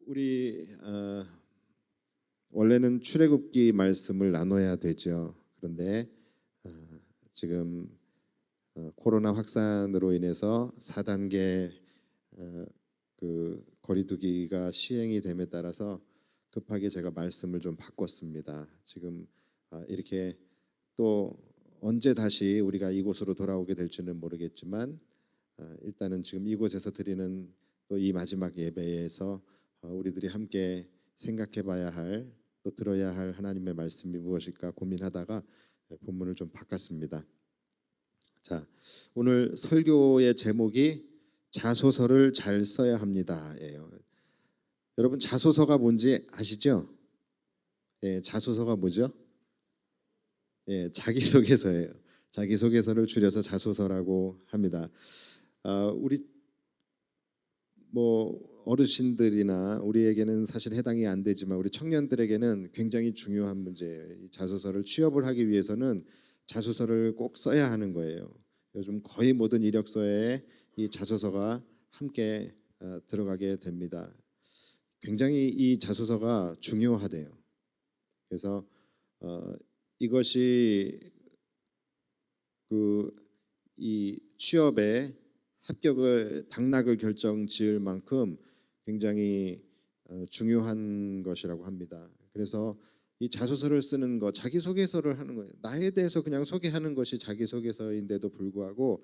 우리 원래는 출애굽기 말씀을 나눠야 되죠. 그런데 어, 지금 코로나 확산으로 인해서 4단계 그 거리두기가 시행이 됨에 따라서 급하게 제가 말씀을 좀 바꿨습니다. 지금 이렇게 또 언제 다시 우리가 이곳으로 돌아오게 될지는 모르겠지만 일단은 지금 이곳에서 드리는 또 이 마지막 예배에서 우리들이 함께 생각해봐야 할, 또 들어야 할 하나님의 말씀이 무엇일까 고민하다가 본문을 좀 바꿨습니다. 자, 오늘 설교의 제목이 자소서를 잘 써야 합니다예요. 여러분 자소서가 뭔지 아시죠? 예, 자소서가 뭐죠? 예, 자기소개서예요. 자기소개서를 줄여서 자소서라고 합니다. 우리 어르신들이나 우리에게는 사실 해당이 안 되지만 우리 청년들에게는 굉장히 중요한 문제예요. 이 자소서를 취업을 하기 위해서는 자소서를 꼭 써야 하는 거예요. 요즘 거의 모든 이력서에 이 자소서가 함께 들어가게 됩니다. 굉장히 이 자소서가 중요하대요. 그래서 이것이 이 취업에 합격을 당락을 결정지을 만큼 굉장히 중요한 것이라고 합니다. 그래서 이 자소서를 쓰는 것, 자기소개서를 하는 거예요. 나에 대해서 그냥 소개하는 것이 자기소개서인데도 불구하고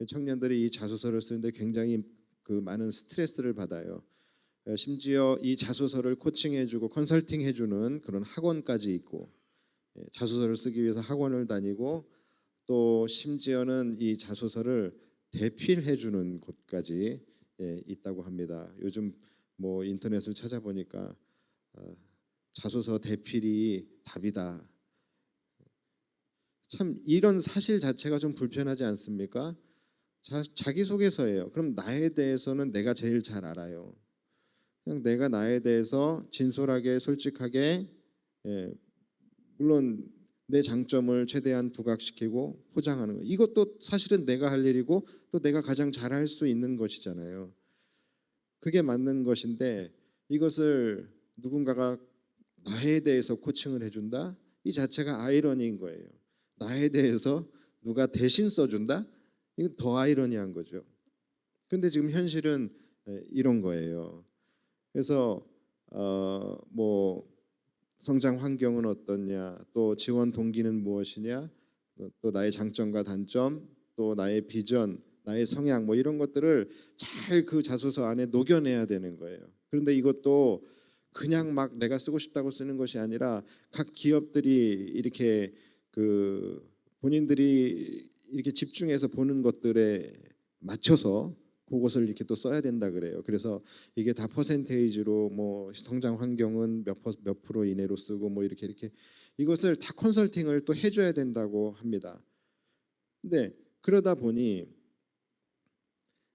청년들이 이 자소서를 쓰는데 굉장히 많은 스트레스를 받아요. 심지어 이 자소서를 코칭해주고 컨설팅해주는 그런 학원까지 있고, 자소서를 쓰기 위해서 학원을 다니고, 또 심지어는 이 자소서를 대필해주는 곳까지 있다고 합니다. 요즘 인터넷을 찾아보니까 자소서 대필이 답이다. 참 이런 사실 자체가 좀 불편하지 않습니까? 자기소개서예요. 그럼 나에 대해서는 내가 제일 잘 알아요. 그냥 내가 나에 대해서 진솔하게 솔직하게, 물론 내 장점을 최대한 부각시키고 포장하는 거. 이것도 사실은 내가 할 일이고 또 내가 가장 잘할 수 있는 것이잖아요. 그게 맞는 것인데 이것을 누군가가 나에 대해서 코칭을 해준다? 이 자체가 아이러니인 거예요. 나에 대해서 누가 대신 써준다? 이건 더 아이러니한 거죠. 근데 지금 현실은 이런 거예요. 그래서 성장 환경은 어떻냐, 또 지원 동기는 무엇이냐, 또 나의 장점과 단점, 또 나의 비전, 나의 성향 이런 것들을 잘 그 자소서 안에 녹여내야 되는 거예요. 그런데 이것도 그냥 막 내가 쓰고 싶다고 쓰는 것이 아니라 각 기업들이 이렇게 본인들이 이렇게 집중해서 보는 것들에 맞춰서 그것을 이렇게 또 써야 된다 그래요. 그래서 이게 다 퍼센테이지로 성장 환경은 몇 프로 이내로 쓰고 이렇게 이것을 다 컨설팅을 또 해줘야 된다고 합니다. 근데 그러다 보니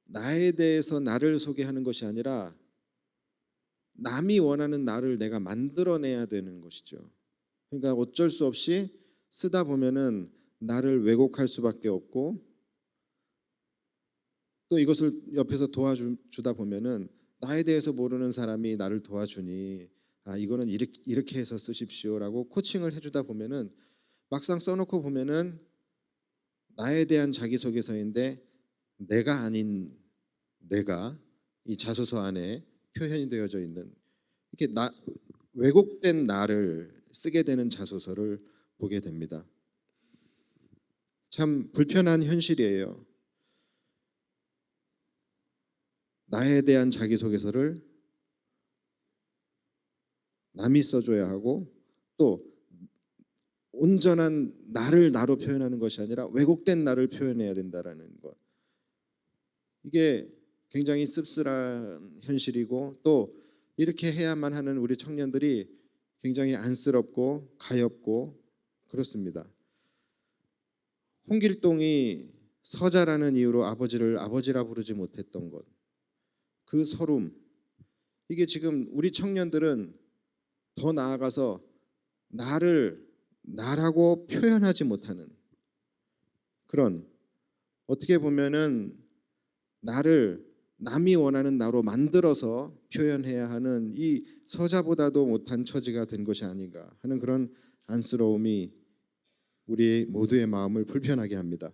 나에 대해서 나를 소개하는 것이 아니라 남이 원하는 나를 내가 만들어내야 되는 것이죠. 그러니까 어쩔 수 없이 쓰다 보면은 나를 왜곡할 수밖에 없고, 또 이것을 옆에서 도와주다 보면은 나에 대해서 모르는 사람이 나를 도와주니 이거는 이렇게 해서 쓰십시오라고 코칭을 해주다 보면은 막상 써놓고 보면은 나에 대한 자기소개서인데 내가 아닌 내가 이 자소서 안에 표현이 되어져 있는, 이렇게 왜곡된 나를 쓰게 되는 자소서를 보게 됩니다. 참 불편한 현실이에요. 나에 대한 자기소개서를 남이 써줘야 하고, 또 온전한 나를 나로 표현하는 것이 아니라 왜곡된 나를 표현해야 된다라는 것. 이게 굉장히 씁쓸한 현실이고, 또 이렇게 해야만 하는 우리 청년들이 굉장히 안쓰럽고 가엾고 그렇습니다. 홍길동이 서자라는 이유로 아버지를 아버지라 부르지 못했던 것, 그 서름, 이게 지금 우리 청년들은 더 나아가서 나라고 표현하지 못하는 그런, 어떻게 보면은 나를 남이 원하는 나로 만들어서 표현해야 하는 이 서자보다도 못한 처지가 된 것이 아닌가 하는 그런 안쓰러움이 우리 모두의 마음을 불편하게 합니다.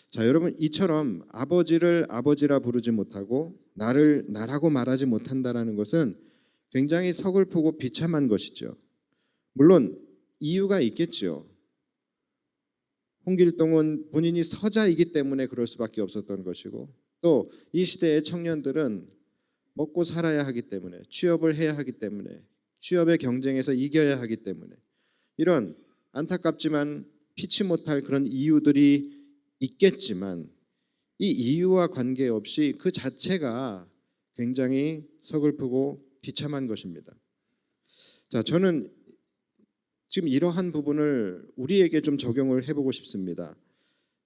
자, 여러분, 이처럼 아버지를 아버지라 부르지 못하고 나를 나라고 말하지 못한다라는 것은 굉장히 서글프고 비참한 것이죠. 물론 이유가 있겠죠. 홍길동은 본인이 서자이기 때문에 그럴 수밖에 없었던 것이고, 또 이 시대의 청년들은 먹고 살아야 하기 때문에, 취업을 해야 하기 때문에, 취업의 경쟁에서 이겨야 하기 때문에, 이런 안타깝지만 피치 못할 그런 이유들이 있겠지만, 이 이유와 관계없이 그 자체가 굉장히 서글프고 비참한 것입니다. 자, 저는 지금 이러한 부분을 우리에게 좀 적용을 해보고 싶습니다.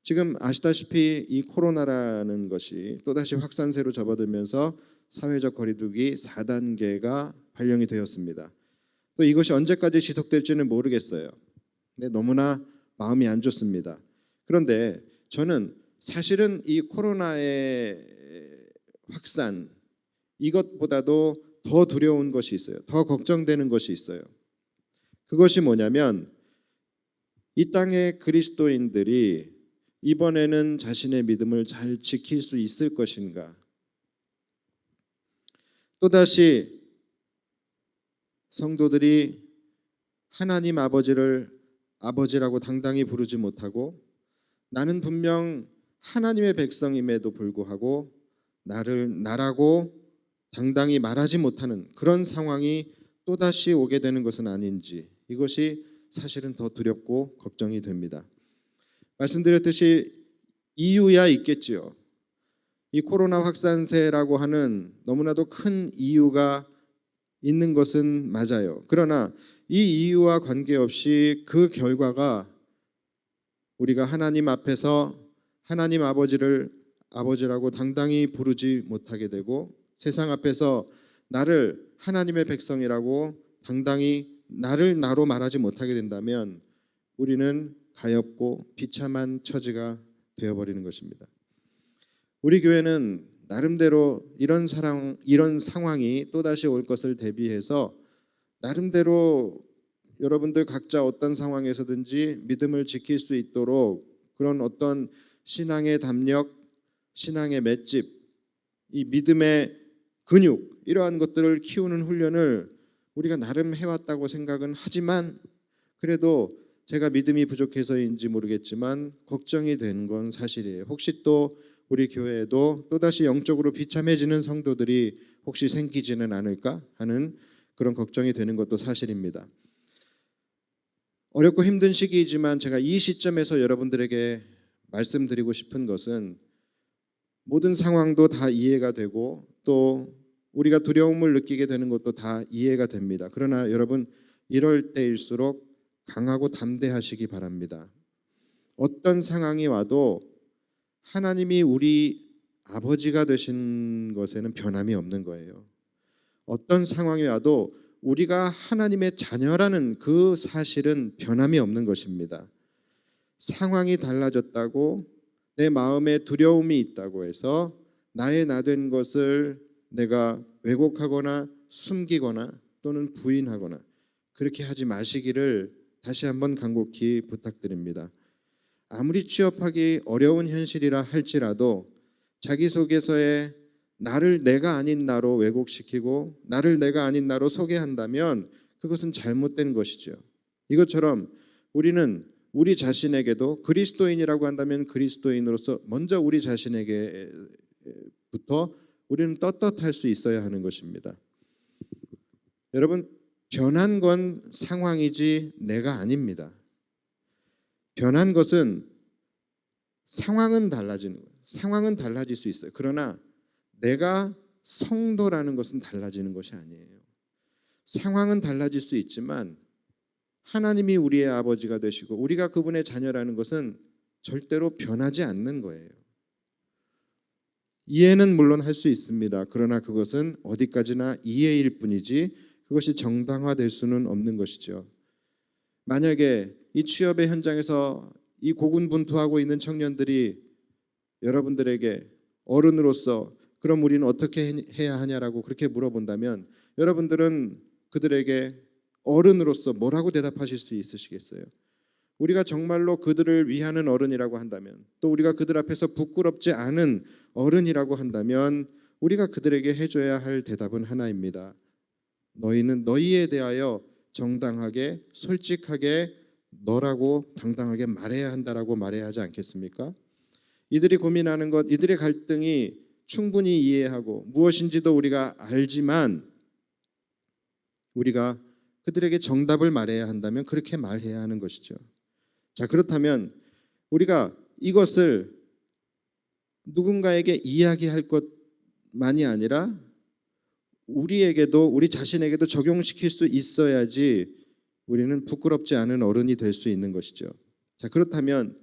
지금 아시다시피 이 코로나라는 것이 또다시 확산세로 접어들면서 사회적 거리두기 4단계가 발령이 되었습니다. 또 이것이 언제까지 지속될지는 모르겠어요. 근데 너무나 마음이 안 좋습니다. 그런데 저는 사실은 이 코로나의 확산, 이것보다도 더 두려운 것이 있어요. 더 걱정되는 것이 있어요. 그것이 뭐냐면, 이 땅의 그리스도인들이 이번에는 자신의 믿음을 잘 지킬 수 있을 것인가? 또다시 성도들이 하나님 아버지를 아버지라고 당당히 부르지 못하고, 나는 분명 하나님의 백성임에도 불구하고 나를 나라고 당당히 말하지 못하는 그런 상황이 또다시 오게 되는 것은 아닌지, 이것이 사실은 더 두렵고 걱정이 됩니다. 말씀드렸듯이 이유야 있겠지요. 이 코로나 확산세라고 하는 너무나도 큰 이유가 있는 것은 맞아요. 그러나 이 이유와 관계없이 그 결과가 우리가 하나님 앞에서 하나님 아버지를 아버지라고 당당히 부르지 못하게 되고, 세상 앞에서 나를 하나님의 백성이라고 당당히 나를 나로 말하지 못하게 된다면 우리는 가엾고 비참한 처지가 되어버리는 것입니다. 우리 교회는 나름대로 이런 상황이 또다시 올 것을 대비해서 나름대로 여러분들 각자 어떤 상황에서든지 믿음을 지킬 수 있도록 그런 어떤 신앙의 담력, 신앙의 맷집, 이 믿음의 근육, 이러한 것들을 키우는 훈련을 우리가 나름 해왔다고 생각은 하지만, 그래도 제가 믿음이 부족해서인지 모르겠지만 걱정이 되는 건 사실이에요. 혹시 또 우리 교회에도 또다시 영적으로 비참해지는 성도들이 혹시 생기지는 않을까 하는 그런 걱정이 되는 것도 사실입니다. 어렵고 힘든 시기이지만 제가 이 시점에서 여러분들에게 말씀드리고 싶은 것은, 모든 상황도 다 이해가 되고 또 우리가 두려움을 느끼게 되는 것도 다 이해가 됩니다. 그러나 여러분, 이럴 때일수록 강하고 담대하시기 바랍니다. 어떤 상황이 와도 하나님이 우리 아버지가 되신 것에는 변함이 없는 거예요. 어떤 상황이 와도 우리가 하나님의 자녀라는 그 사실은 변함이 없는 것입니다. 상황이 달라졌다고, 내 마음에 두려움이 있다고 해서 나의 나된 것을 내가 왜곡하거나 숨기거나 또는 부인하거나 그렇게 하지 마시기를 다시 한번 간곡히 부탁드립니다. 아무리 취업하기 어려운 현실이라 할지라도 자기 속에서의 나를 내가 아닌 나로 왜곡시키고 나를 내가 아닌 나로 소개한다면 그것은 잘못된 것이죠. 이것처럼 우리는 우리 자신에게도 그리스도인이라고 한다면 그리스도인으로서 먼저 우리 자신에게부터 우리는 떳떳할 수 있어야 하는 것입니다. 여러분, 변한 건 상황이지 내가 아닙니다. 변한 것은 상황은 달라지는 거예요. 상황은 달라질 수 있어요. 그러나 내가 성도라는 것은 달라지는 것이 아니에요. 상황은 달라질 수 있지만 하나님이 우리의 아버지가 되시고 우리가 그분의 자녀라는 것은 절대로 변하지 않는 거예요. 이해는 물론 할 수 있습니다. 그러나 그것은 어디까지나 이해일 뿐이지 그것이 정당화될 수는 없는 것이죠. 만약에 이 취업의 현장에서 이 고군분투하고 있는 청년들이 여러분들에게 어른으로서 그럼 우리는 어떻게 해야 하냐라고 그렇게 물어본다면 여러분들은 그들에게 어른으로서 뭐라고 대답하실 수 있으시겠어요? 우리가 정말로 그들을 위하는 어른이라고 한다면, 또 우리가 그들 앞에서 부끄럽지 않은 어른이라고 한다면 우리가 그들에게 해줘야 할 대답은 하나입니다. 너희는 너희에 대하여 정당하게 솔직하게 너라고 당당하게 말해야 한다라고 말해야 하지 않겠습니까? 이들이 고민하는 것, 이들의 갈등이 충분히 이해하고 무엇인지도 우리가 알지만 우리가 그들에게 정답을 말해야 한다면 그렇게 말해야 하는 것이죠. 자, 그렇다면 우리가 이것을 누군가에게 이야기할 것만이 아니라 우리에게도, 우리 자신에게도 적용시킬 수 있어야지 우리는 부끄럽지 않은 어른이 될 수 있는 것이죠. 자, 그렇다면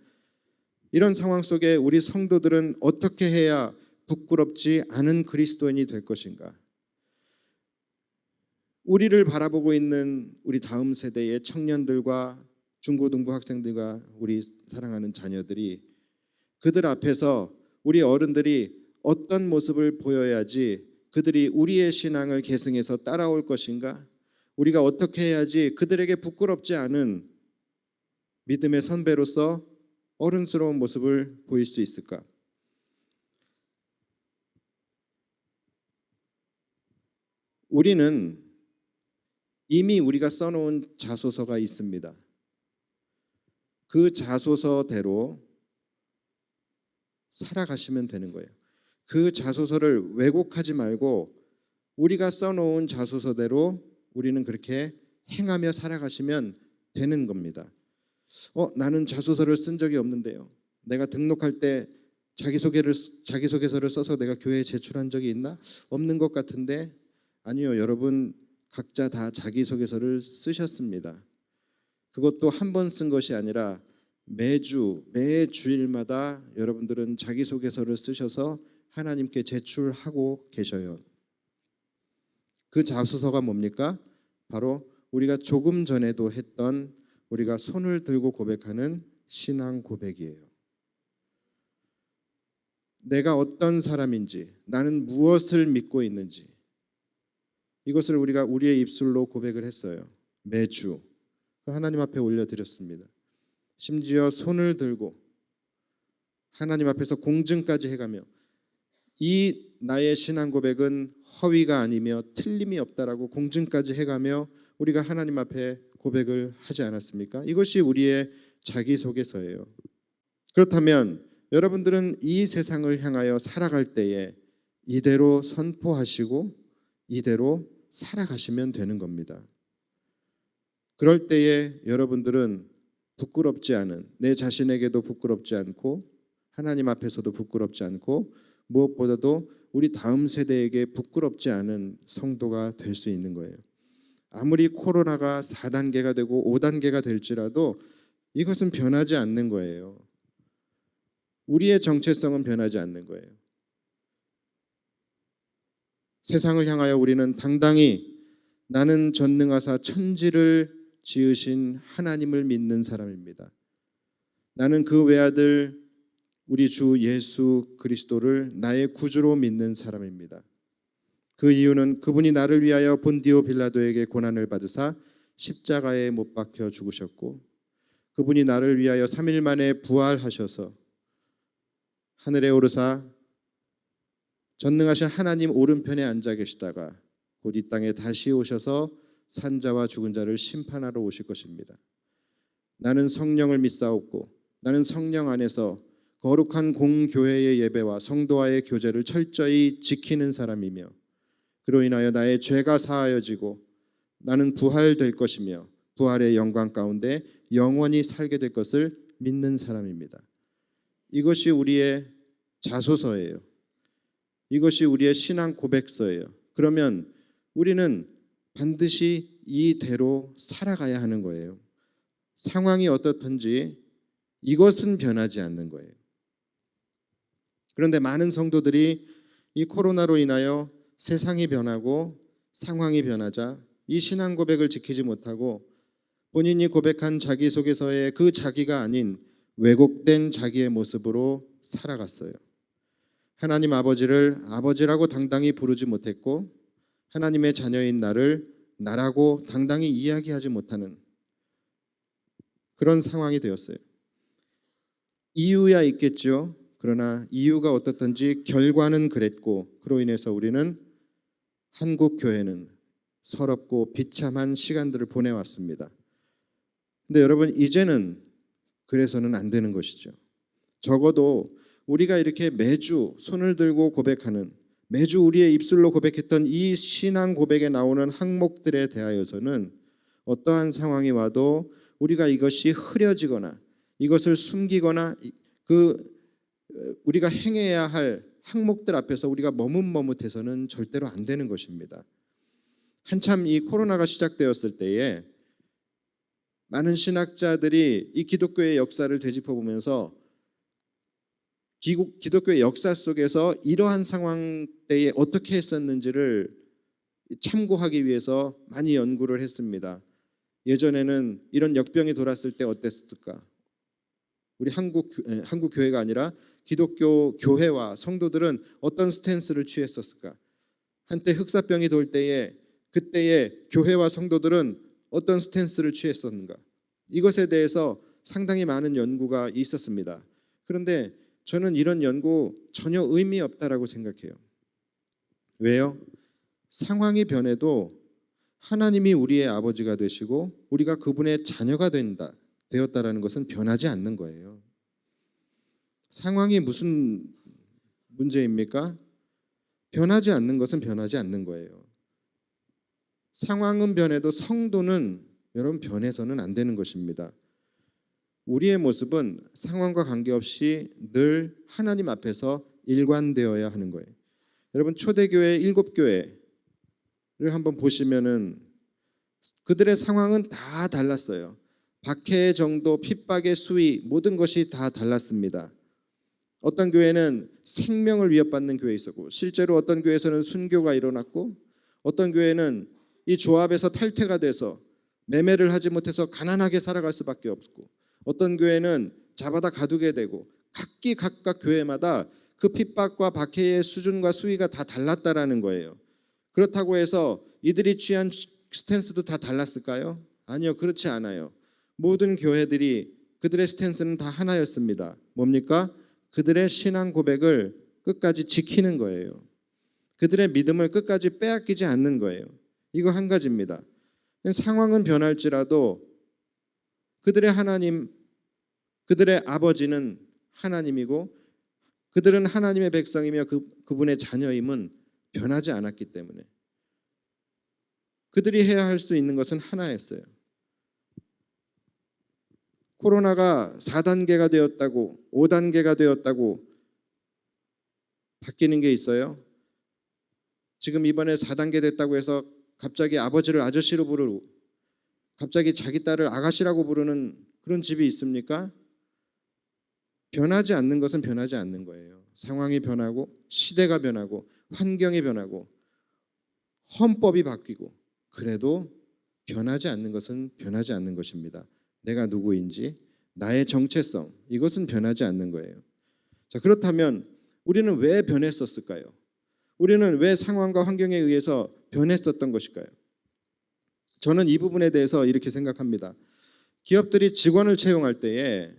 이런 상황 속에 우리 성도들은 어떻게 해야 부끄럽지 않은 그리스도인이 될 것인가? 우리를 바라보고 있는 우리 다음 세대의 청년들과 중고등부 학생들과 우리 사랑하는 자녀들이 그들 앞에서 우리 어른들이 어떤 모습을 보여야지 그들이 우리의 신앙을 계승해서 따라올 것인가? 우리가 어떻게 해야지 그들에게 부끄럽지 않은 믿음의 선배로서 어른스러운 모습을 보일 수 있을까? 우리는 이미 우리가 써놓은 자소서가 있습니다. 그 자소서대로 살아가시면 되는 거예요. 그 자소서를 왜곡하지 말고 우리가 써놓은 자소서대로 우리는 그렇게 행하며 살아가시면 되는 겁니다. 나는 자소서를 쓴 적이 없는데요. 내가 등록할 때 자기소개서를 써서 내가 교회에 제출한 적이 있나? 없는 것 같은데. 아니요, 여러분 각자 다 자기소개서를 쓰셨습니다. 그것도 한 번 쓴 것이 아니라 매주일마다 여러분들은 자기소개서를 쓰셔서 하나님께 제출하고 계셔요. 그 자소서가 뭡니까? 바로 우리가 조금 전에도 했던 우리가 손을 들고 고백하는 신앙 고백이에요. 내가 어떤 사람인지, 나는 무엇을 믿고 있는지, 이것을 우리가 우리의 입술로 고백을 했어요. 매주 하나님 앞에 올려드렸습니다. 심지어 손을 들고 하나님 앞에서 공증까지 해가며 이 나의 신앙 고백은 허위가 아니며 틀림이 없다라고 공증까지 해가며 우리가 하나님 앞에 고백을 하지 않았습니까? 이것이 우리의 자기소개서예요. 그렇다면 여러분들은 이 세상을 향하여 살아갈 때에 이대로 선포하시고 이대로 살아가시면 되는 겁니다. 그럴 때에 여러분들은 부끄럽지 않은, 내 자신에게도 부끄럽지 않고 하나님 앞에서도 부끄럽지 않고 무엇보다도 우리 다음 세대에게 부끄럽지 않은 성도가 될 수 있는 거예요. 아무리 코로나가 4단계가 되고 5단계가 될지라도 이것은 변하지 않는 거예요. 우리의 정체성은 변하지 않는 거예요. 세상을 향하여 우리는 당당히 나는 전능하사 천지를 지으신 하나님을 믿는 사람입니다. 나는 그 외아들 우리 주 예수 그리스도를 나의 구주로 믿는 사람입니다. 그 이유는 그분이 나를 위하여 본디오 빌라도에게 고난을 받으사 십자가에 못 박혀 죽으셨고 그분이 나를 위하여 3일 만에 부활하셔서 하늘에 오르사 전능하신 하나님 오른편에 앉아 계시다가 곧 이 땅에 다시 오셔서 산자와 죽은 자를 심판하러 오실 것입니다. 나는 성령을 믿사옵고 나는 성령 안에서 거룩한 공교회의 예배와 성도와의 교제를 철저히 지키는 사람이며 그로 인하여 나의 죄가 사하여지고 나는 부활될 것이며 부활의 영광 가운데 영원히 살게 될 것을 믿는 사람입니다. 이것이 우리의 자소서예요. 이것이 우리의 신앙 고백서예요. 그러면 우리는 반드시 이대로 살아가야 하는 거예요. 상황이 어떻든지 이것은 변하지 않는 거예요. 그런데 많은 성도들이 이 코로나로 인하여 세상이 변하고 상황이 변하자 이 신앙 고백을 지키지 못하고 본인이 고백한 자기소개서의 그 자기가 아닌 왜곡된 자기의 모습으로 살아갔어요. 하나님 아버지를 아버지라고 당당히 부르지 못했고 하나님의 자녀인 나를 나라고 당당히 이야기하지 못하는 그런 상황이 되었어요. 이유야 있겠죠. 그러나 이유가 어떻든지 결과는 그랬고 그로 인해서 우리는 한국 교회는 서럽고 비참한 시간들을 보내왔습니다. 근데 여러분 이제는 그래서는 안 되는 것이죠. 적어도 우리가 이렇게 매주 손을 들고 고백하는 매주 우리의 입술로 고백했던 이 신앙 고백에 나오는 항목들에 대하여서는 어떠한 상황이 와도 우리가 이것이 흐려지거나 이것을 숨기거나 우리가 행해야 할 항목들 앞에서 우리가 머뭇머뭇해서는 절대로 안 되는 것입니다. 한참 이 코로나가 시작되었을 때에 많은 신학자들이 이 기독교의 역사를 되짚어 보면서 기독교의 역사 속에서 이러한 상황 때에 어떻게 했었는지를 참고하기 위해서 많이 연구를 했습니다. 예전에는 이런 역병이 돌았을 때 어땠을까? 우리 한국 교회가 아니라 기독교 교회와 성도들은 어떤 스탠스를 취했었을까? 한때 흑사병이 돌 때에 그때의 교회와 성도들은 어떤 스탠스를 취했었는가? 이것에 대해서 상당히 많은 연구가 있었습니다. 그런데 저는 이런 연구 전혀 의미 없다라고 생각해요. 왜요? 상황이 변해도 하나님이 우리의 아버지가 되시고 우리가 그분의 자녀가 되었다라는 것은 변하지 않는 거예요. 상황이 무슨 문제입니까? 변하지 않는 것은 변하지 않는 거예요. 상황은 변해도 성도는 여러분 변해서는 안 되는 것입니다. 우리의 모습은 상황과 관계없이 늘 하나님 앞에서 일관되어야 하는 거예요. 여러분 초대교회 7교회를 한번 보시면은 그들의 상황은 다 달랐어요. 박해 정도, 핍박의 수위 모든 것이 다 달랐습니다. 어떤 교회는 생명을 위협받는 교회 있었고 실제로 어떤 교회에서는 순교가 일어났고 어떤 교회는 이 조합에서 탈퇴가 돼서 매매를 하지 못해서 가난하게 살아갈 수밖에 없고 어떤 교회는 잡아다 가두게 되고 각각 교회마다 그 핍박과 박해의 수준과 수위가 다 달랐다라는 거예요. 그렇다고 해서 이들이 취한 스탠스도 다 달랐을까요? 아니요, 그렇지 않아요. 모든 교회들이 그들의 스탠스는 다 하나였습니다. 뭡니까? 그들의 신앙 고백을 끝까지 지키는 거예요. 그들의 믿음을 끝까지 빼앗기지 않는 거예요. 이거 한 가지입니다. 상황은 변할지라도 그들의 하나님, 그들의 아버지는 하나님이고 그들은 하나님의 백성이며 그분의 자녀임은 변하지 않았기 때문에 그들이 해야 할 수 있는 것은 하나였어요. 코로나가 4단계가 되었다고 5단계가 되었다고 바뀌는 게 있어요? 지금 이번에 4단계 됐다고 해서 갑자기 아버지를 아저씨로 부르고 갑자기 자기 딸을 아가씨라고 부르는 그런 집이 있습니까? 변하지 않는 것은 변하지 않는 거예요. 상황이 변하고 시대가 변하고 환경이 변하고 헌법이 바뀌고 그래도 변하지 않는 것은 변하지 않는 것입니다. 내가 누구인지 나의 정체성 이것은 변하지 않는 거예요. 자, 그렇다면 우리는 왜 변했었을까요? 우리는 왜 상황과 환경에 의해서 변했었던 것일까요? 저는 이 부분에 대해서 이렇게 생각합니다. 기업들이 직원을 채용할 때에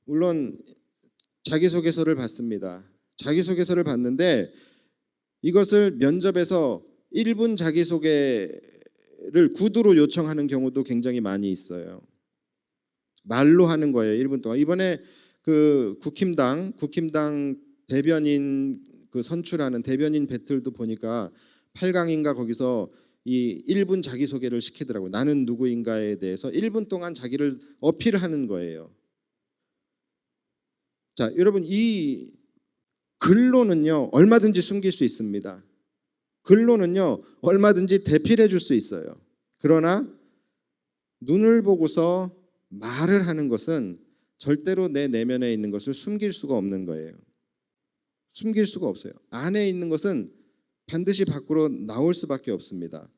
물론 자기소개서를 받습니다. 자기소개서를 받는데 이것을 면접에서 1분 자기소개를 구두로 요청하는 경우도 굉장히 많이 있어요. 말로 하는 거예요. 1분 동안. 이번에 그 국힘당 대변인 선출하는 대변인 배틀도 보니까 8강인가 거기서 이 1분 자기소개를 시키더라고요. 나는 누구인가에 대해서 1분 동안 자기를 어필하는 거예요. 자, 여러분 이 글로는요 얼마든지 숨길 수 있습니다. 글로는요 얼마든지 대필해 줄 수 있어요. 그러나 눈을 보고서 말을 하는 것은 절대로 내 내면에 있는 것을 숨길 수가 없는 거예요. 숨길 수가 없어요. 안에 있는 것은 반드시 밖으로 나올 수밖에 없습니다.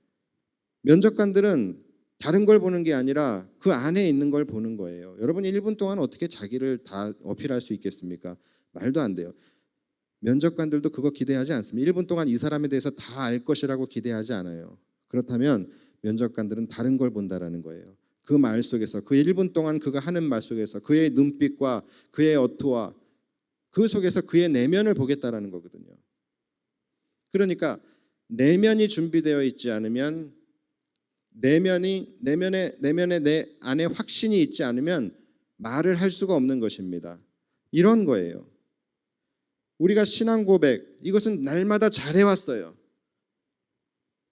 면접관들은 다른 걸 보는 게 아니라 그 안에 있는 걸 보는 거예요. 여러분 1분 동안 어떻게 자기를 다 어필할 수 있겠습니까? 말도 안 돼요. 면접관들도 그거 기대하지 않습니다. 1분 동안 이 사람에 대해서 다 알 것이라고 기대하지 않아요. 그렇다면 면접관들은 다른 걸 본다라는 거예요. 그 말 속에서, 그 1분 동안 그가 하는 말 속에서 그의 눈빛과 그의 어투와 그 속에서 그의 내면을 보겠다라는 거거든요. 그러니까 내면이 준비되어 있지 않으면, 내면에 내 안에 확신이 있지 않으면 말을 할 수가 없는 것입니다. 이런 거예요. 우리가 신앙 고백, 이것은 날마다 잘해왔어요.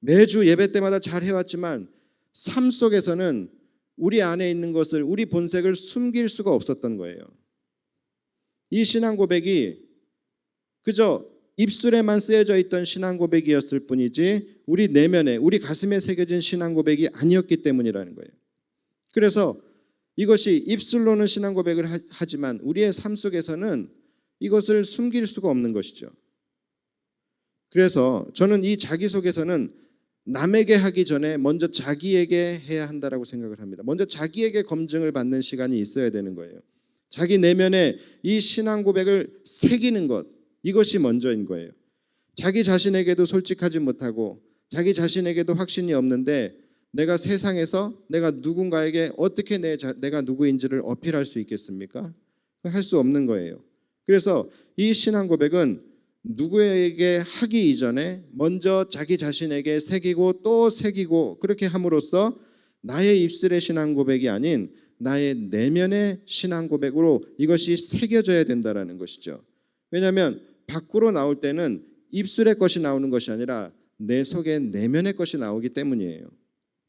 매주 예배 때마다 잘해왔지만 삶 속에서는 우리 안에 있는 것을, 우리 본색을 숨길 수가 없었던 거예요. 이 신앙 고백이 그저 입술에만 쓰여져 있던 신앙 고백이었을 뿐이지 우리 내면에, 우리 가슴에 새겨진 신앙 고백이 아니었기 때문이라는 거예요. 그래서 이것이 입술로는 신앙 고백을 하지만 우리의 삶 속에서는 이것을 숨길 수가 없는 것이죠. 그래서 저는 이 자기소개서는 남에게 하기 전에 먼저 자기에게 해야 한다라고 생각을 합니다. 먼저 자기에게 검증을 받는 시간이 있어야 되는 거예요. 자기 내면에 이 신앙 고백을 새기는 것, 이것이 먼저인 거예요. 자기 자신에게도 솔직하지 못하고 자기 자신에게도 확신이 없는데 내가 세상에서 내가 누군가에게 어떻게 내가 누구인지를 어필할 수 있겠습니까? 할 수 없는 거예요. 그래서 이 신앙 고백은 누구에게 하기 이전에 먼저 자기 자신에게 새기고 또 새기고, 그렇게 함으로써 나의 입술의 신앙 고백이 아닌 나의 내면의 신앙 고백으로 이것이 새겨져야 된다는 것이죠. 왜냐하면 밖으로 나올 때는 입술의 것이 나오는 것이 아니라 내 속의 내면의 것이 나오기 때문이에요.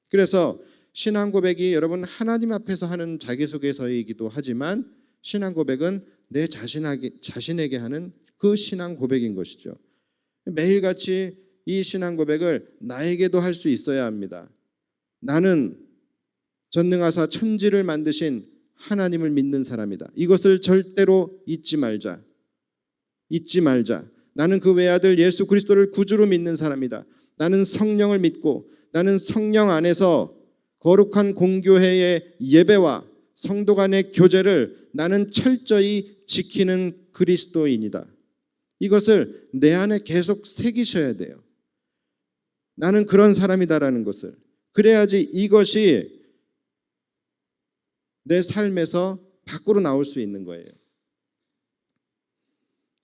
그래서 신앙 고백이 여러분 하나님 앞에서 하는 자기소개서이기도 하지만 신앙 고백은 내 자신에게 하는 그 신앙 고백인 것이죠. 매일같이 이 신앙 고백을 나에게도 할 수 있어야 합니다. 나는 전능하사 천지를 만드신 하나님을 믿는 사람이다. 이것을 절대로 잊지 말자. 나는 그 외아들 예수 그리스도를 구주로 믿는 사람이다. 나는 성령을 믿고 나는 성령 안에서 거룩한 공교회의 예배와 성도 간의 교제를 나는 철저히 지키는 그리스도인이다. 이것을 내 안에 계속 새기셔야 돼요. 나는 그런 사람이다라는 것을. 그래야지 이것이 내 삶에서 밖으로 나올 수 있는 거예요.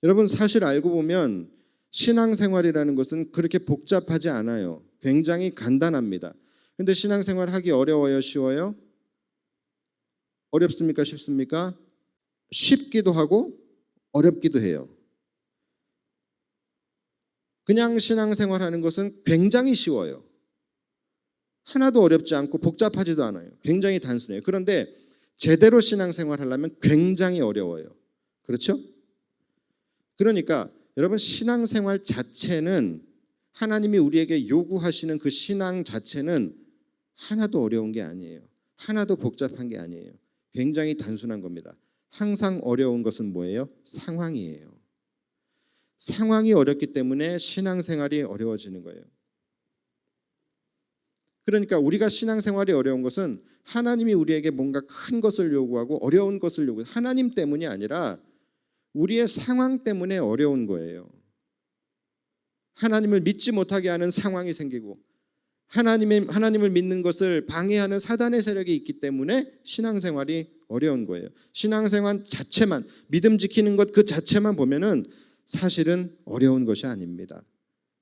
여러분, 사실 알고 보면 신앙생활이라는 것은 그렇게 복잡하지 않아요. 굉장히 간단합니다. 근데 신앙생활 하기 어려워요? 쉬워요? 어렵습니까? 쉽습니까? 쉽기도 하고 어렵기도 해요. 그냥 신앙생활 하는 것은 굉장히 쉬워요. 하나도 어렵지 않고 복잡하지도 않아요. 굉장히 단순해요. 그런데 제대로 신앙생활 하려면 굉장히 어려워요. 그렇죠? 그러니까 여러분, 신앙생활 자체는, 하나님이 우리에게 요구하시는 그 신앙 자체는 하나도 어려운 게 아니에요. 하나도 복잡한 게 아니에요. 굉장히 단순한 겁니다. 항상 어려운 것은 뭐예요? 상황이에요. 상황이 어렵기 때문에 신앙생활이 어려워지는 거예요. 그러니까 우리가 신앙생활이 어려운 것은 하나님이 우리에게 뭔가 큰 것을 요구하고 어려운 것을 요구해요. 하나님 때문이 아니라 우리의 상황 때문에 어려운 거예요. 하나님을 믿지 못하게 하는 상황이 생기고 하나님을 믿는 것을 방해하는 사단의 세력이 있기 때문에 신앙생활이 어려운 거예요. 신앙생활 자체만, 믿음 지키는 것 그 자체만 보면은 사실은 어려운 것이 아닙니다.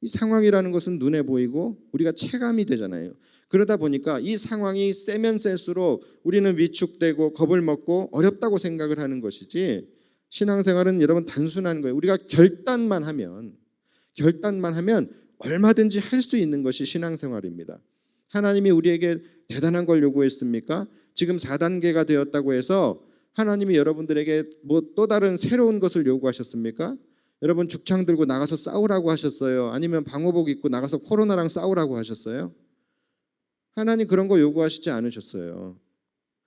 이 상황이라는 것은 눈에 보이고 우리가 체감이 되잖아요. 그러다 보니까 이 상황이 세면 셀수록 우리는 위축되고 겁을 먹고 어렵다고 생각을 하는 것이지, 신앙생활은 여러분 단순한 거예요. 우리가 결단만 하면 얼마든지 할 수 있는 것이 신앙생활입니다. 하나님이 우리에게 대단한 걸 요구했습니까? 지금 4단계가 되었다고 해서 하나님이 여러분들에게 뭐 또 다른 새로운 것을 요구하셨습니까? 여러분 죽창 들고 나가서 싸우라고 하셨어요? 아니면 방호복 입고 나가서 코로나랑 싸우라고 하셨어요? 하나님 그런 거 요구하시지 않으셨어요.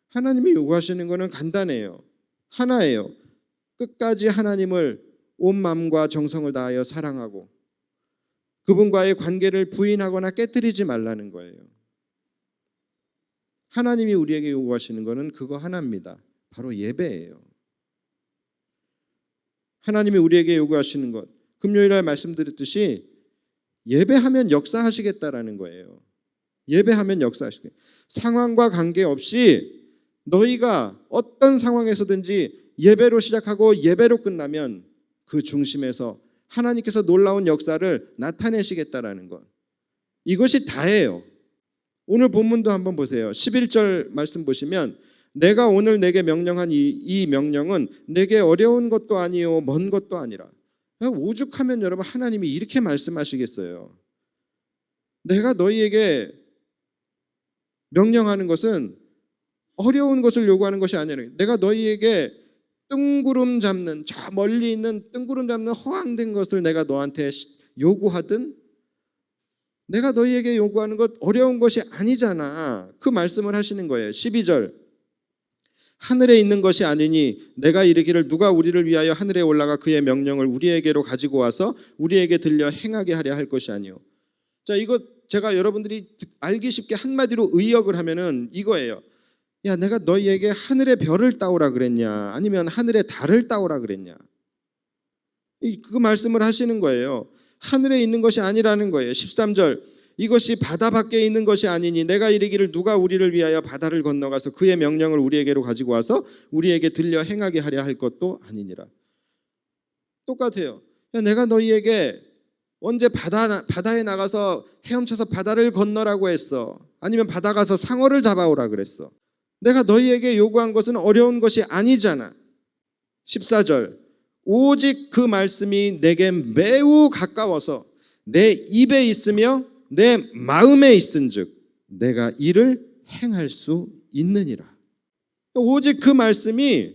하나님이 요구하시는 거는 간단해요. 하나예요. 끝까지 하나님을 온 마음과 정성을 다하여 사랑하고 그분과의 관계를 부인하거나 깨뜨리지 말라는 거예요. 하나님이 우리에게 요구하시는 거는 그거 하나입니다. 바로 예배예요. 하나님이 우리에게 요구하시는 것, 금요일에 말씀드렸듯이 예배하면 역사하시겠다라는 거예요. 예배하면 역사하시겠다. 상황과 관계없이 너희가 어떤 상황에서든지 예배로 시작하고 예배로 끝나면 그 중심에서 하나님께서 놀라운 역사를 나타내시겠다라는 것. 이것이 다예요. 오늘 본문도 한번 보세요. 11절 말씀 보시면 내가 오늘 내게 명령한 이 명령은 내게 어려운 것도 아니요 먼 것도 아니라. 오죽하면 여러분 하나님이 이렇게 말씀하시겠어요. 내가 너희에게 명령하는 것은 어려운 것을 요구하는 것이 아니라 내가 너희에게 뜬구름 잡는 저 멀리 있는 뜬구름 잡는 허황된 것을 내가 너한테 요구하든 내가 너희에게 요구하는 것 어려운 것이 아니잖아. 그 말씀을 하시는 거예요. 12절 하늘에 있는 것이 아니니 내가 이르기를 누가 우리를 위하여 하늘에 올라가 그의 명령을 우리에게로 가지고 와서 우리에게 들려 행하게 하려 할 것이 아니요. 자, 이거 제가 여러분들이 알기 쉽게 한마디로 의역을 하면은 이거예요. 야, 내가 너희에게 하늘의 별을 따오라 그랬냐? 아니면 하늘의 달을 따오라 그랬냐? 그 말씀을 하시는 거예요. 하늘에 있는 것이 아니라는 거예요. 13절 이것이 바다 밖에 있는 것이 아니니 내가 이르기를 누가 우리를 위하여 바다를 건너가서 그의 명령을 우리에게로 가지고 와서 우리에게 들려 행하게 하려 할 것도 아니니라. 똑같아요. 야, 내가 너희에게 언제 바다에 나가서 헤엄쳐서 바다를 건너라고 했어? 아니면 바다 가서 상어를 잡아오라 그랬어? 내가 너희에게 요구한 것은 어려운 것이 아니잖아. 14절 오직 그 말씀이 내게 매우 가까워서 내 입에 있으며 내 마음에 있은즉 내가 이를 행할 수 있느니라. 오직 그 말씀이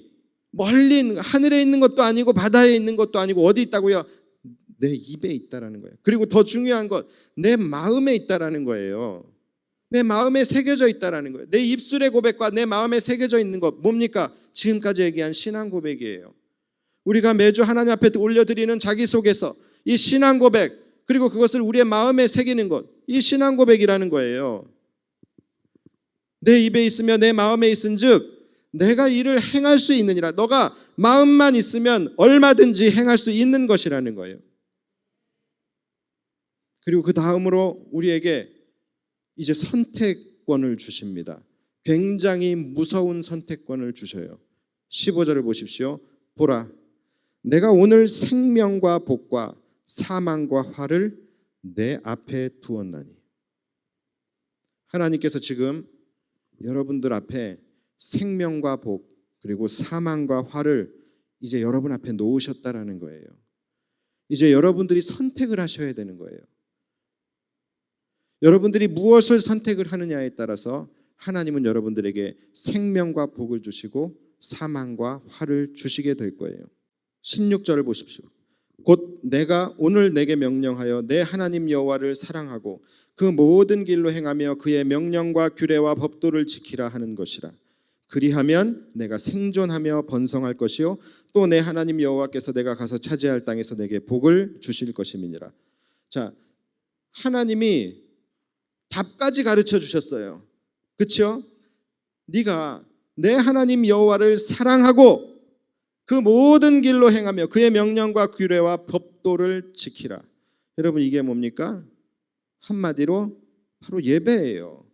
멀리 하늘에 있는 것도 아니고 바다에 있는 것도 아니고 어디 있다고요? 내 입에 있다라는 거예요. 그리고 더 중요한 것 내 마음에 있다라는 거예요. 내 마음에 새겨져 있다라는 거예요. 내 입술의 고백과 내 마음에 새겨져 있는 것 뭡니까? 지금까지 얘기한 신앙 고백이에요. 우리가 매주 하나님 앞에 올려드리는 자기 속에서 이 신앙 고백 그리고 그것을 우리의 마음에 새기는 것, 이 신앙 고백이라는 거예요. 내 입에 있으며 내 마음에 있은즉 내가 이를 행할 수 있느니라. 너가 마음만 있으면 얼마든지 행할 수 있는 것이라는 거예요. 그리고 그 다음으로 우리에게 이제 선택권을 주십니다. 굉장히 무서운 선택권을 주셔요. 15절을 보십시오. 보라, 내가 오늘 생명과 복과 사망과 화를 내 앞에 두었나니. 하나님께서 지금 여러분들 앞에 생명과 복 그리고 사망과 화를 이제 여러분 앞에 놓으셨다라는 거예요. 이제 여러분들이 선택을 하셔야 되는 거예요. 여러분들이 무엇을 선택을 하느냐에 따라서 하나님은 여러분들에게 생명과 복을 주시고 사망과 화를 주시게 될 거예요. 16절을 보십시오. 곧 내가 오늘 내게 명령하여 내 하나님 여호와를 사랑하고 그 모든 길로 행하며 그의 명령과 규례와 법도를 지키라 하는 것이라. 그리하면 내가 생존하며 번성할 것이요 또 내 하나님 여호와께서 내가 가서 차지할 땅에서 내게 복을 주실 것임이니라. 자, 하나님이 답까지 가르쳐 주셨어요. 그렇죠? 네가 내 하나님 여호와를 사랑하고 그 모든 길로 행하며 그의 명령과 규례와 법도를 지키라. 여러분 이게 뭡니까? 한마디로 바로 예배예요.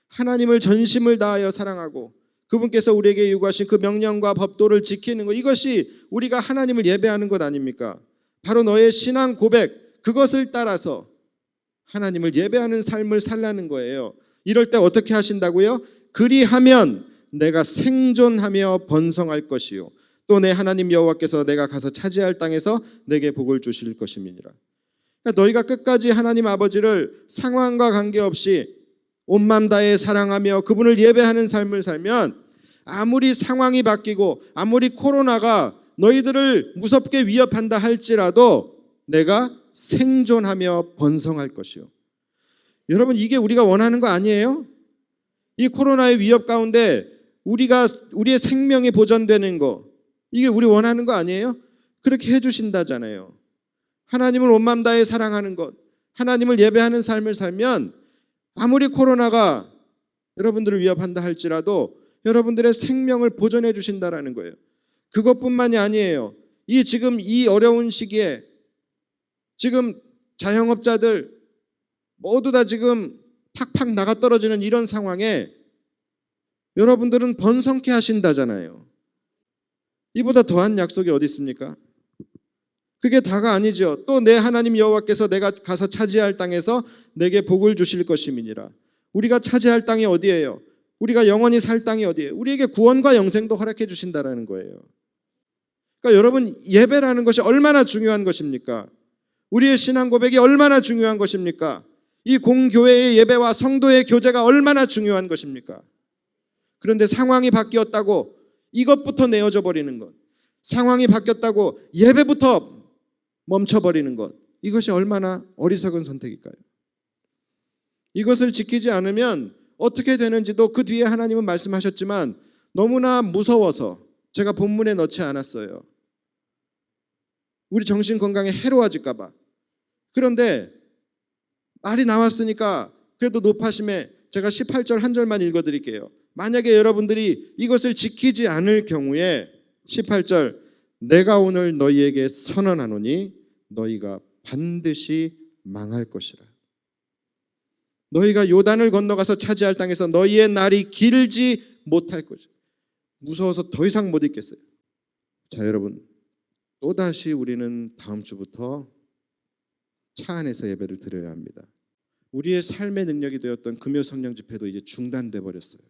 하나님을 전심을 다하여 사랑하고 그분께서 우리에게 요구하신 그 명령과 법도를 지키는 것, 이것이 우리가 하나님을 예배하는 것 아닙니까? 바로 너의 신앙 고백, 그것을 따라서 하나님을 예배하는 삶을 살라는 거예요. 이럴 때 어떻게 하신다고요? 그리하면 내가 생존하며 번성할 것이요 또 내 하나님 여호와께서 내가 가서 차지할 땅에서 내게 복을 주실 것임이니라. 그러니까 너희가 끝까지 하나님 아버지를 상황과 관계없이 온 마음 다해 사랑하며 그분을 예배하는 삶을 살면 아무리 상황이 바뀌고 아무리 코로나가 너희들을 무섭게 위협한다 할지라도 내가 생존하며 번성할 것이요. 여러분 이게 우리가 원하는 거 아니에요? 이 코로나의 위협 가운데 우리의 생명이 보존되는 거, 이게 우리 원하는 거 아니에요? 그렇게 해주신다잖아요. 하나님을 온 마음 다해 사랑하는 것, 하나님을 예배하는 삶을 살면 아무리 코로나가 여러분들을 위협한다 할지라도 여러분들의 생명을 보존해 주신다라는 거예요. 그것뿐만이 아니에요. 지금 이 어려운 시기에 지금 자영업자들 모두 다 지금 팍팍 나가 떨어지는 이런 상황에 여러분들은 번성케 하신다잖아요. 이보다 더한 약속이 어디 있습니까? 그게 다가 아니죠. 또 내 하나님 여호와께서 내가 가서 차지할 땅에서 내게 복을 주실 것임이니라. 우리가 차지할 땅이 어디예요? 우리가 영원히 살 땅이 어디예요? 우리에게 구원과 영생도 허락해 주신다라는 거예요. 그러니까 여러분, 예배라는 것이 얼마나 중요한 것입니까? 우리의 신앙 고백이 얼마나 중요한 것입니까? 이 공교회의 예배와 성도의 교제가 얼마나 중요한 것입니까? 그런데 상황이 바뀌었다고 이것부터 내어져 버리는 것, 상황이 바뀌었다고 예배부터 멈춰버리는 것, 이것이 얼마나 어리석은 선택일까요? 이것을 지키지 않으면 어떻게 되는지도 그 뒤에 하나님은 말씀하셨지만 너무나 무서워서 제가 본문에 넣지 않았어요. 우리 정신 건강에 해로워질까 봐. 그런데 말이 나왔으니까 그래도 높아심에 제가 18절 한 절만 읽어드릴게요. 만약에 여러분들이 이것을 지키지 않을 경우에 18절, 내가 오늘 너희에게 선언하노니 너희가 반드시 망할 것이라. 너희가 요단을 건너가서 차지할 땅에서 너희의 날이 길지 못할 것이라. 무서워서 더 이상 못 있겠어요. 자, 여러분, 또다시 우리는 다음 주부터 차 안에서 예배를 드려야 합니다. 우리의 삶의 능력이 되었던 금요 성령 집회도 이제 중단돼 버렸어요.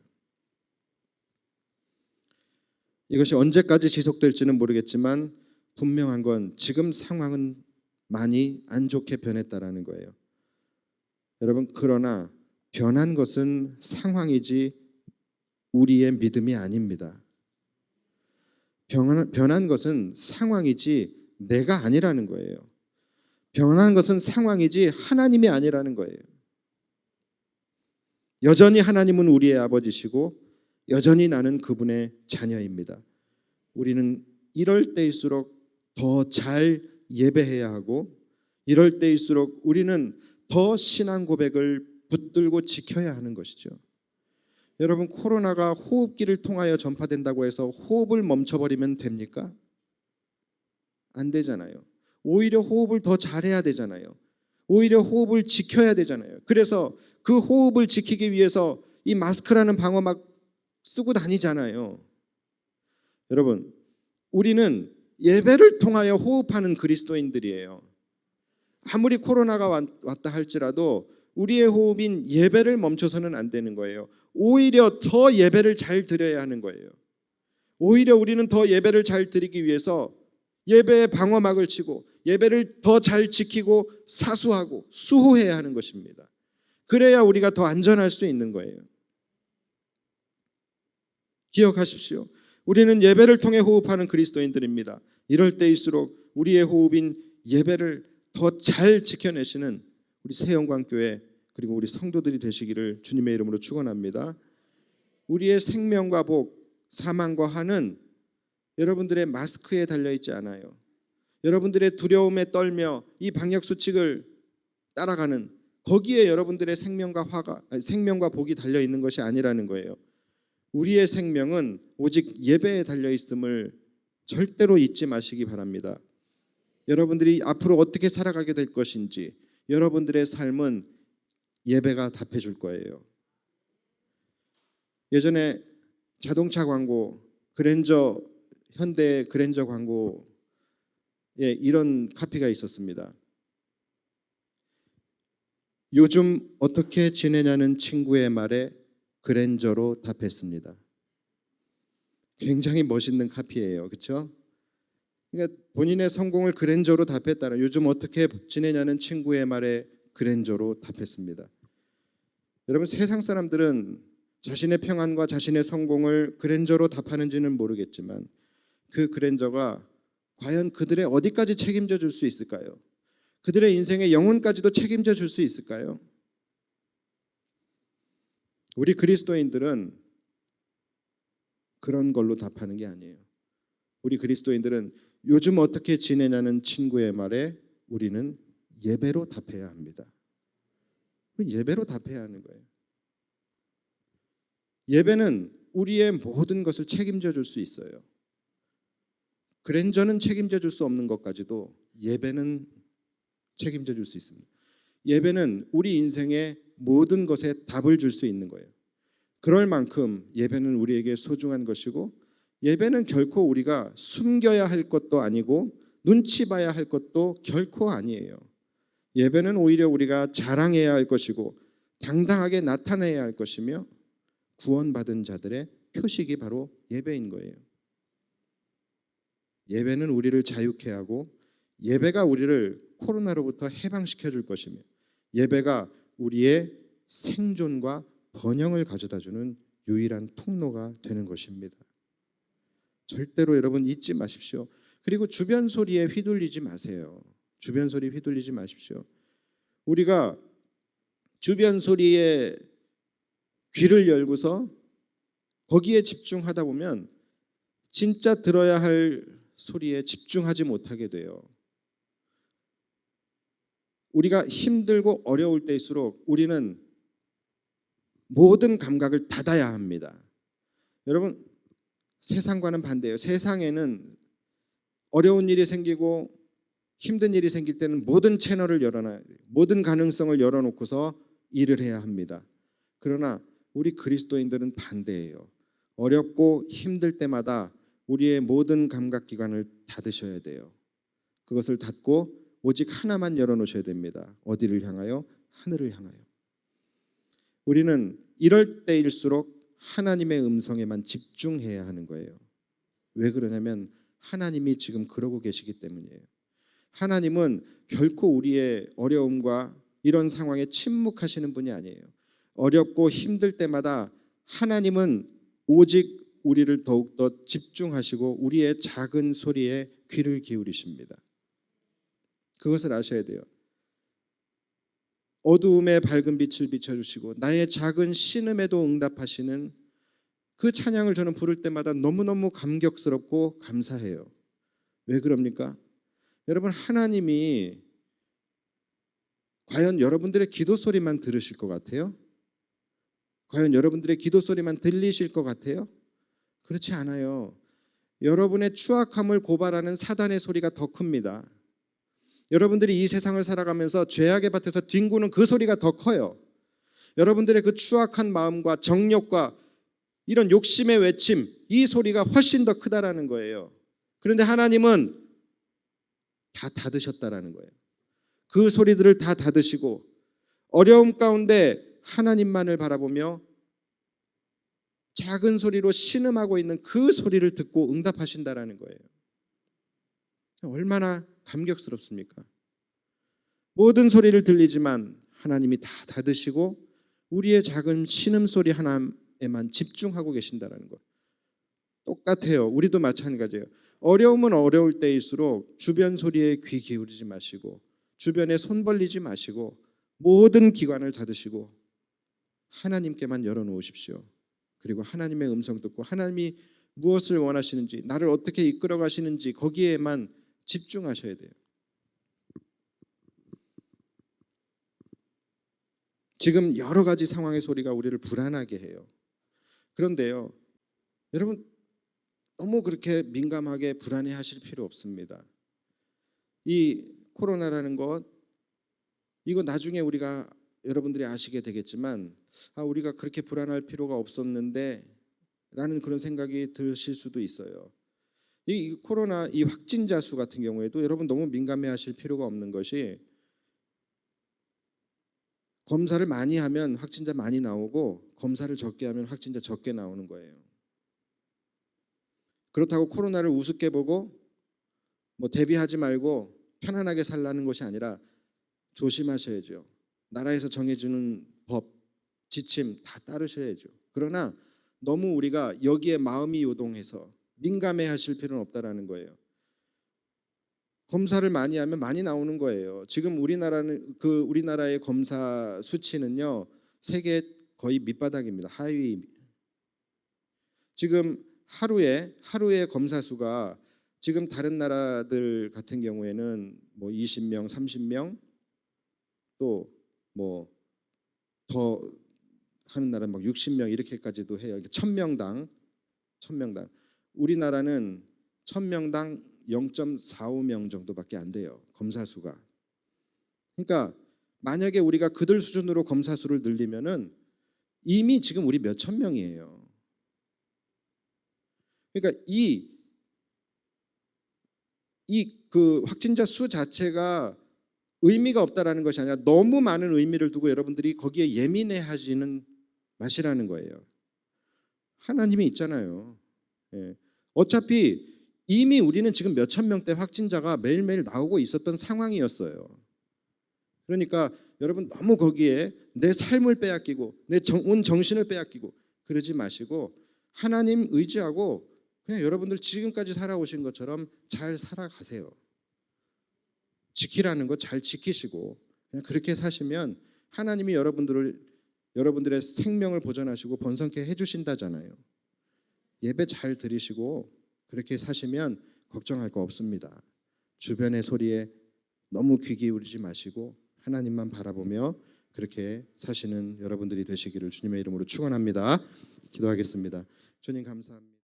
이것이 언제까지 지속될지는 모르겠지만 분명한 건 지금 상황은 많이 안 좋게 변했다라는 거예요. 여러분, 그러나 변한 것은 상황이지 우리의 믿음이 아닙니다. 변한 것은 상황이지 내가 아니라는 거예요. 변한 것은 상황이지 하나님이 아니라는 거예요. 여전히 하나님은 우리의 아버지시고 여전히 나는 그분의 자녀입니다. 우리는 이럴 때일수록 더 잘 예배해야 하고 이럴 때일수록 우리는 더 신앙 고백을 붙들고 지켜야 하는 것이죠. 여러분, 코로나가 호흡기를 통하여 전파된다고 해서 호흡을 멈춰버리면 됩니까? 안 되잖아요. 오히려 호흡을 더 잘해야 되잖아요. 오히려 호흡을 지켜야 되잖아요. 그래서 그 호흡을 지키기 위해서 이 마스크라는 방어막 쓰고 다니잖아요. 여러분, 우리는 예배를 통하여 호흡하는 그리스도인들이에요. 아무리 코로나가 왔다 할지라도 우리의 호흡인 예배를 멈춰서는 안 되는 거예요. 오히려 더 예배를 잘 드려야 하는 거예요. 오히려 우리는 더 예배를 잘 드리기 위해서 예배의 방어막을 치고 예배를 더 잘 지키고 사수하고 수호해야 하는 것입니다. 그래야 우리가 더 안전할 수 있는 거예요. 기억하십시오. 우리는 예배를 통해 호흡하는 그리스도인들입니다. 이럴 때일수록 우리의 호흡인 예배를 더 잘 지켜내시는 우리 새영광교회 그리고 우리 성도들이 되시기를 주님의 이름으로 축원합니다. 우리의 생명과 복, 사망과 한은 여러분들의 마스크에 달려있지 않아요. 여러분들의 두려움에 떨며 이 방역 수칙을 따라가는 거기에 여러분들의 생명과 복이 달려있는 것이 아니라는 거예요. 우리의 생명은 오직 예배에 달려있음을 절대로 잊지 마시기 바랍니다. 여러분들이 앞으로 어떻게 살아가게 될 것인지 여러분들의 삶은 예배가 답해 줄 거예요. 예전에 자동차 광고, 현대 그랜저 광고에 이런 카피가 있었습니다. 요즘 어떻게 지내냐는 친구의 말에 그랜저로 답했습니다. 굉장히 멋있는 카피예요. 그렇죠? 그러니까 본인의 성공을 그랜저로 답했다는, 요즘 어떻게 지내냐는 친구의 말에 그랜저로 답했습니다. 여러분, 세상 사람들은 자신의 평안과 자신의 성공을 그랜저로 답하는지는 모르겠지만 그 그랜저가 과연 그들의 어디까지 책임져 줄 수 있을까요? 그들의 인생의 영혼까지도 책임져 줄 수 있을까요? 우리 그리스도인들은 그런 걸로 답하는 게 아니에요. 우리 그리스도인들은 요즘 어떻게 지내냐는 친구의 말에 우리는 예배로 답해야 합니다. 예배로 답해야 하는 거예요. 예배는 우리의 모든 것을 책임져 줄 수 있어요. 그랜저는 책임져 줄 수 없는 것까지도 예배는 책임져 줄 수 있습니다. 예배는 우리 인생의 모든 것에 답을 줄 수 있는 거예요. 그럴 만큼 예배는 우리에게 소중한 것이고, 예배는 결코 우리가 숨겨야 할 것도 아니고 눈치 봐야 할 것도 결코 아니에요. 예배는 오히려 우리가 자랑해야 할 것이고 당당하게 나타내야 할 것이며, 구원받은 자들의 표식이 바로 예배인 거예요. 예배는 우리를 자유케 하고, 예배가 우리를 코로나로부터 해방시켜 줄 것이며, 예배가 우리의 생존과 번영을 가져다 주는 유일한 통로가 되는 것입니다. 절대로 여러분 잊지 마십시오. 그리고 주변 소리에 휘둘리지 마세요. 주변 소리 휘둘리지 마십시오. 우리가 주변 소리에 귀를 열고서 거기에 집중하다 보면 진짜 들어야 할 소리에 집중하지 못하게 돼요. 우리가 힘들고 어려울 때일수록 우리는 모든 감각을 닫아야 합니다. 여러분, 세상과는 반대예요. 세상에는 어려운 일이 생기고 힘든 일이 생길 때는 모든 채널을 열어놔야 돼요. 모든 가능성을 열어놓고서 일을 해야 합니다. 그러나 우리 그리스도인들은 반대예요. 어렵고 힘들 때마다 우리의 모든 감각기관을 닫으셔야 돼요. 그것을 닫고 오직 하나만 열어놓으셔야 됩니다. 어디를 향하여? 하늘을 향하여. 우리는 이럴 때일수록 하나님의 음성에만 집중해야 하는 거예요. 왜 그러냐면 하나님이 지금 그러고 계시기 때문이에요. 하나님은 결코 우리의 어려움과 이런 상황에 침묵하시는 분이 아니에요. 어렵고 힘들 때마다 하나님은 오직 우리를 더욱더 집중하시고 우리의 작은 소리에 귀를 기울이십니다. 그것을 아셔야 돼요. 어두움에 밝은 빛을 비춰주시고 나의 작은 신음에도 응답하시는 그 찬양을 저는 부를 때마다 너무너무 감격스럽고 감사해요. 왜 그럽니까? 여러분, 하나님이 과연 여러분들의 기도 소리만 들으실 것 같아요? 과연 여러분들의 기도 소리만 들리실 것 같아요? 그렇지 않아요. 여러분의 추악함을 고발하는 사단의 소리가 더 큽니다. 여러분들이 이 세상을 살아가면서 죄악의 밭에서 뒹구는 그 소리가 더 커요. 여러분들의 그 추악한 마음과 정욕과 이런 욕심의 외침, 이 소리가 훨씬 더 크다라는 거예요. 그런데 하나님은 다 닫으셨다라는 거예요. 그 소리들을 다 닫으시고 어려움 가운데 하나님만을 바라보며 작은 소리로 신음하고 있는 그 소리를 듣고 응답하신다라는 거예요. 얼마나 감격스럽습니까? 모든 소리를 들리지만 하나님이 다 닫으시고 우리의 작은 신음소리 하나에만 집중하고 계신다는 것. 똑같아요. 우리도 마찬가지예요. 어려움은 어려울 때일수록 주변 소리에 귀 기울이지 마시고 주변에 손 벌리지 마시고 모든 기관을 닫으시고 하나님께만 열어놓으십시오. 그리고 하나님의 음성 듣고 하나님이 무엇을 원하시는지, 나를 어떻게 이끌어 가시는지 거기에만 집중하셔야 돼요. 지금 여러 가지 상황의 소리가 우리를 불안하게 해요. 그런데요, 여러분 너무 그렇게 민감하게 불안해하실 필요 없습니다. 이 코로나라는 것, 이거 나중에 우리가 여러분들이 아시게 되겠지만 우리가 그렇게 불안할 필요가 없었는데 라는 그런 생각이 드실 수도 있어요. 이 코로나 이 확진자 수 같은 경우에도 여러분 너무 민감해하실 필요가 없는 것이, 검사를 많이 하면 확진자 많이 나오고 검사를 적게 하면 확진자 적게 나오는 거예요. 그렇다고 코로나를 우습게 보고 대비하지 말고 편안하게 살라는 것이 아니라 조심하셔야죠. 나라에서 정해주는 법, 지침 다 따르셔야죠. 그러나 너무 우리가 여기에 마음이 요동해서 민감해하실 필요는 없다라는 거예요. 검사를 많이 하면 많이 나오는 거예요. 지금 우리나라의 검사 수치는요, 세계 거의 밑바닥입니다. 하위. 지금 하루에 검사 수가 지금 다른 나라들 같은 경우에는 20명, 30명, 또 더 하는 나라는 60명 이렇게까지도 해요. 1000명당. 우리나라는 1000명당 0.45명 정도밖에 안 돼요. 검사 수가. 그러니까 만약에 우리가 그들 수준으로 검사 수를 늘리면은 이미 지금 우리 몇천 명이에요. 그러니까 그 확진자 수 자체가 의미가 없다라는 것이 아니라 너무 많은 의미를 두고 여러분들이 거기에 예민해하지는 마시라는 거예요. 하나님이 있잖아요. 예. 어차피 이미 우리는 지금 몇천 명대 확진자가 매일매일 나오고 있었던 상황이었어요. 그러니까 여러분 너무 거기에 내 삶을 빼앗기고 내 온 정신을 빼앗기고 그러지 마시고 하나님 의지하고 그냥 여러분들 지금까지 살아오신 것처럼 잘 살아가세요. 지키라는 거 잘 지키시고 그냥 그렇게 사시면 하나님이 여러분들의 생명을 보존하시고 번성케 해주신다잖아요. 예배 잘 드리시고 그렇게 사시면 걱정할 거 없습니다. 주변의 소리에 너무 귀 기울이지 마시고 하나님만 바라보며 그렇게 사시는 여러분들이 되시기를 주님의 이름으로 축원합니다. 기도하겠습니다. 주님 감사합니다.